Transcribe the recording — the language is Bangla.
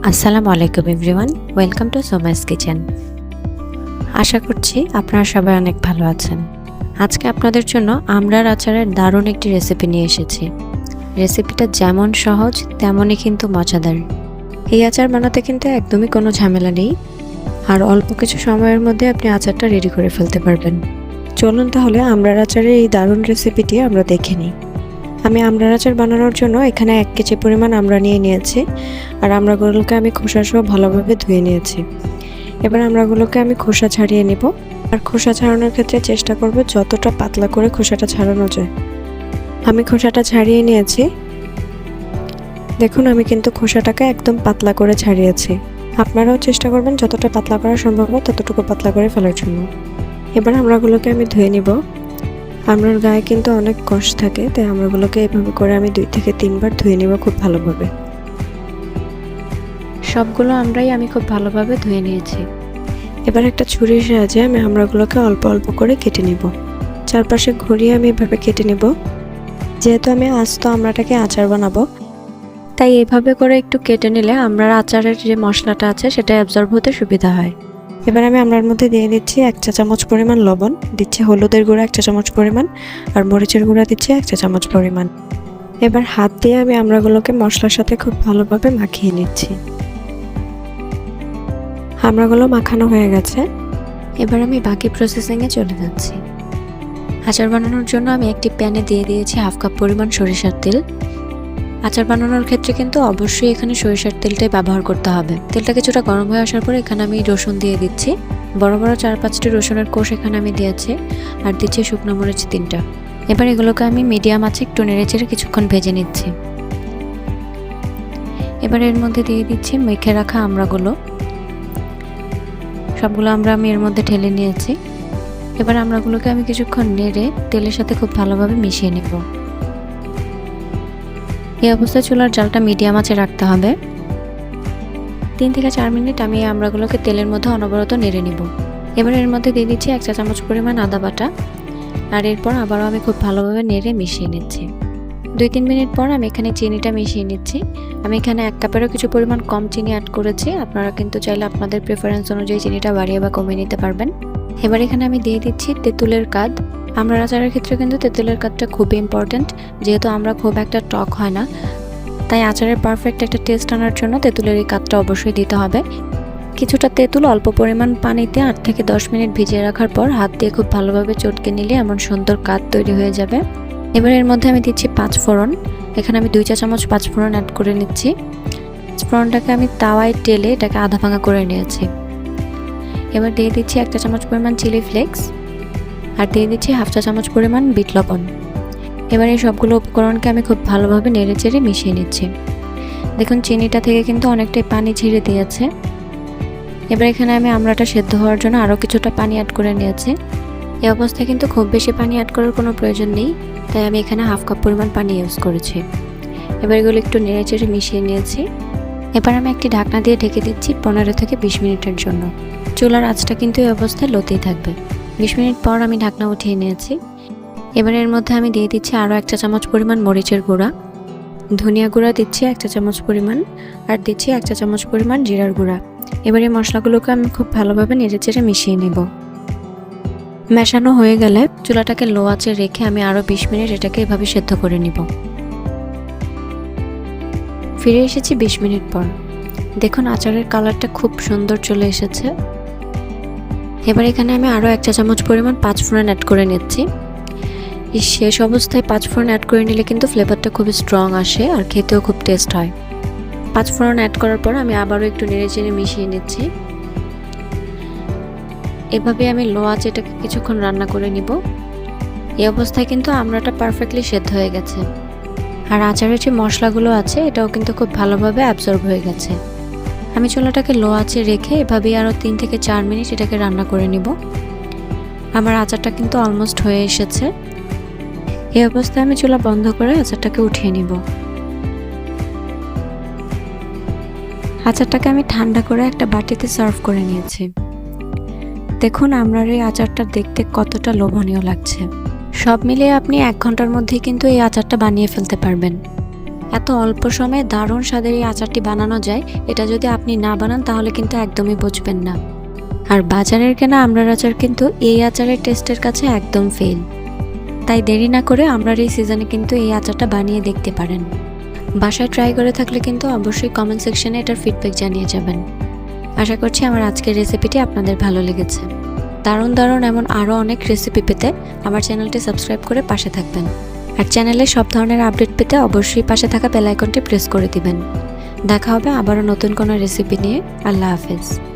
আসসালামু আলাইকুম everyone, welcome to Soma's kitchen. আশা করছি আপনারা সবাই অনেক ভালো আছেন। আজকে আপনাদের জন্য আমড়ার আচারের দারুণ একটি রেসিপি নিয়ে এসেছি। রেসিপিটা যেমন সহজ তেমনই কিন্তু মজাদার। এই আচার বানাতে কিন্তু একদমই কোনো ঝামেলা নেই, আর অল্প কিছু সময়ের মধ্যে আপনি আচারটা রেডি করে ফেলতে পারবেন। চলুন তাহলে আমড়ার আচারের এই দারুণ রেসিপিটি আমরা দেখে নিই। আমি আমড়ার আচার বানানোর জন্য এখানে 1 কেজি পরিমাণ আমড়া নিয়েছি, আর আমড়াগুলোকে আমি খোসা সহ ভালোভাবে ধুয়ে নিয়েছি। এবার আমড়াগুলোকে আমি খোসা ছাড়িয়ে নেব, আর খোসা ছাড়ানোর ক্ষেত্রে চেষ্টা করব যতটা পাতলা করে খোসাটা ছাড়ানো যায়। আমি খোসাটা ছাড়িয়ে নিয়েছি। দেখুন, আমি কিন্তু খোসাটাকে একদম পাতলা করে ছাড়িয়েছি। আপনারাও চেষ্টা করবেন যতটা পাতলা করা সম্ভব ততটুকু পাতলা করে ফেলার জন্য। এবার আমড়াগুলোকে আমি ধুয়ে নিব। আমড়ার গায়ে কিন্তু অনেক কষ থাকে, তাই আমড়াগুলোকে এভাবে করে আমি 2 থেকে 3 বার ধুয়ে নেব খুব ভালোভাবে। সবগুলো আমড়াই আমি খুব ভালোভাবে ধুয়ে নিয়েছি। এবার একটা ছুরির সাহায্যে আমি আমড়াগুলোকে অল্প অল্প করে কেটে নেব। চারপাশে ঘুরিয়ে আমি এভাবে কেটে নেব। যেহেতু আমি আস্ত আমড়াটাকে আচার বানাবো, তাই এভাবে করে একটু কেটে নিলে আমড়ার আচারের যে মশলাটা আছে সেটা অ্যাবজর্ব হতে সুবিধা হয়। এবার আমি আমড়ার মধ্যে দিয়ে দিচ্ছি 1 চা চামচ পরিমাণ লবণ, দিচ্ছি হলুদের গুঁড়া 1 চা চামচ পরিমাণ, আর মরিচের গুঁড়া দিচ্ছি 1 চা চামচ পরিমাণ। এবার হাত দিয়ে আমি আমড়াগুলোকে মশলার সাথে খুব ভালোভাবে মাখিয়ে নিচ্ছি। আমড়াগুলো মাখানো হয়ে গেছে। এবার আমি বাকি প্রসেসিংয়ে চলে যাচ্ছি। আচার বানানোর জন্য আমি একটি প্যানে দিয়ে দিয়েছি 1/2 কাপ পরিমাণ সরিষার তেল। আচার বানানোর ক্ষেত্রে কিন্তু অবশ্যই এখানে সরিষার তেলটাই ব্যবহার করতে হবে। তেলটা কিছুটা গরম হয়ে আসার পরে এখানে আমি রসুন দিয়ে দিচ্ছি। বড় বড় 4-5টি রসুনের কোষ এখানে আমি দিয়েছি, আর দিচ্ছি শুকনো মরিচ 3টা। এবার এগুলোকে আমি মিডিয়াম আঁচে একটু নেড়েচেড়ে কিছুক্ষণ ভেজে নিচ্ছি। এবার এর মধ্যে দিয়ে দিচ্ছি মেখে রাখা আমড়াগুলো। সবগুলো আমরা আমি এর মধ্যে ঢেলে নিয়েছি। এবার আমড়াগুলোকে আমি কিছুক্ষণ নেড়ে তেলের সাথে খুব ভালোভাবে মিশিয়ে নেব। এই অবস্থায় চুলার জালটা মিডিয়াম আঁচে রাখতে হবে। 3 থেকে 4 মিনিট আমি এই আমড়াগুলোকে তেলের মধ্যে অনবরত নেড়ে নিব। এবার এর মধ্যে দিয়ে দিচ্ছি 1 চা চামচ পরিমাণ আদা বাটা, আর এরপর আবারও আমি খুব ভালোভাবে নেড়ে মিশিয়ে নিচ্ছি। 2-3 মিনিট পর আমি এখানে চিনিটা মিশিয়ে নিচ্ছি। আমি এখানে 1 কাপেরও কিছু পরিমাণ কম চিনি অ্যাড করেছি। আপনারা কিন্তু চাইলে আপনাদের প্রেফারেন্স অনুযায়ী চিনিটা বাড়িয়ে বা কমিয়ে নিতে পারবেন। এবার এখানে আমি দিয়ে দিচ্ছি তেঁতুলের কাদ। আমড়ার আচারের ক্ষেত্রে কিন্তু তেঁতুলের কাদটা খুবই ইম্পর্ট্যান্ট, যেহেতু আমরা খুব একটা টক হয় না, তাই আচারের পারফেক্ট একটা টেস্ট আনার জন্য তেঁতুলের এই কাদটা অবশ্যই দিতে হবে। কিছুটা তেঁতুল অল্প পরিমাণ পানিতে 8 থেকে 10 মিনিট ভিজিয়ে রাখার পর হাত দিয়ে খুব ভালোভাবে চটকে নিলে এমন সুন্দর কাদ তৈরি হয়ে যাবে। এবার এর মধ্যে আমি দিচ্ছি 5 ফোড়ন। এখানে আমি 2 চা চামচ 5 ফোড়ন অ্যাড করে নিচ্ছি। ফোড়নটাকে আমি তাওয়ায় টেলে এটাকে আধা ভাঙা করে নিয়েছি। এবার দিয়ে দিচ্ছি 1 চা চামচ পরিমাণ চিলি ফ্লেক্স, আর দিয়ে দিচ্ছি 1/2 চা চামচ পরিমাণ বিট লবণ। এবার এই সবগুলো উপকরণকে আমি খুব ভালোভাবে নেড়ে চেড়ে মিশিয়ে নিচ্ছি। দেখুন, চিনিটা থেকে কিন্তু অনেকটাই পানি ছেড়ে দিয়েছে। এবার এখানে আমি আমড়াটা সেদ্ধ হওয়ার জন্য আরও কিছুটা পানি অ্যাড করে নিয়েছি। এই অবস্থায় কিন্তু খুব বেশি পানি অ্যাড করার কোনো প্রয়োজন নেই, তাই আমি এখানে 1/2 কাপ পরিমাণ পানি ইউজ করেছি। এবার এগুলো একটু নেড়ে চেড়ে মিশিয়ে নিয়েছি। এবার আমি একটি ঢাকনা দিয়ে ঢেকে দিচ্ছি 15 থেকে 20 মিনিটের জন্য। চুলার আঁচটা কিন্তু এই অবস্থায় লোতেই থাকবে। 20 মিনিট পর আমি ঢাকনা উঠিয়ে নিয়েছি। এবার এর মধ্যে আমি দিয়ে দিচ্ছি আরও 1 চা চামচ পরিমাণ মরিচের গুঁড়া, ধনিয়া গুঁড়া দিচ্ছি 1 চা চামচ পরিমাণ, আর দিচ্ছি 1 চা চামচ পরিমাণ জিরার গুঁড়া। এবার এই মশলাগুলোকে আমি খুব ভালোভাবে নেড়ে চেড়ে মিশিয়ে নেব। মেশানো হয়ে গেলে চুলাটাকে লো আঁচে রেখে আমি আরও 20 মিনিট এটাকে এভাবে সেদ্ধ করে নিব। ফিরে এসেছি 20 মিনিট পর। দেখুন, আচারের কালারটা খুব সুন্দর চলে এসেছে। এবার এখানে আমি আরও 1 চা চামচ পরিমাণ 5 ফোড়ন অ্যাড করে নিচ্ছি। শেষ অবস্থায় 5 ফোড়ন অ্যাড করে নিলে কিন্তু ফ্লেভারটা খুবই স্ট্রং আসে, আর খেতেও খুব টেস্ট হয়। 5 ফোড়ন অ্যাড করার পর আমি আবারও একটু নেড়ে চেড়ে মিশিয়ে নিচ্ছি। এভাবে আমি লো আঁচে এটাকে কিছুক্ষণ রান্না করে নিব। এই অবস্থায় কিন্তু আমড়াটা পারফেক্টলি সেদ্ধ হয়ে গেছে, আর আচারের যে মশলাগুলো আছে এটাও কিন্তু খুব ভালোভাবে অ্যাবজর্ব হয়ে গেছে। আমি চুলাটাকে লো আঁচে রেখে এভাবেই আরও 3 থেকে 4 মিনিট এটাকে রান্না করে নিব। আমার আচারটা কিন্তু অলমোস্ট হয়ে এসেছে। এই অবস্থায় আমি চুলা বন্ধ করে আচারটাকে উঠিয়ে নিব। আচারটাকে আমি ঠান্ডা করে একটা বাটিতে সার্ভ করে নিয়েছি। দেখুন, আমড়ার এই আচারটা দেখতে কতটা লোভনীয় লাগছে। সব মিলিয়ে আপনি 1 ঘন্টার মধ্যেই কিন্তু এই আচারটা বানিয়ে ফেলতে পারবেন। এত অল্প সময়ে দারুণ স্বাদের এই আচারটি বানানো যায়, এটা যদি আপনি না বানান তাহলে কিন্তু একদমই বুঝবেন না। আর বাজারের কেনা আমড়ার আচার কিন্তু এই আচারের টেস্টের কাছে একদম ফেল। তাই দেরি না করে আমড়ার এই সিজনে কিন্তু এই আচারটা বানিয়ে দেখতে পারেন। বাসায় ট্রাই করে থাকলে কিন্তু অবশ্যই কমেন্ট সেকশনে এটার ফিডব্যাক জানিয়ে যাবেন। আশা করছি আমার আজকের রেসিপিটি আপনাদের ভালো লেগেছে। দারুণ দারুণ এমন আরও অনেক রেসিপি পেতে আমার চ্যানেলটি সাবস্ক্রাইব করে পাশে থাকবেন। আর চ্যানেলে সব ধরনের আপডেট পেতে অবশ্যই পাশে থাকা বেল আইকনটি প্রেস করে দিবেন। দেখা হবে আবারও নতুন কোনো রেসিপি নিয়ে। আল্লাহ হাফেজ।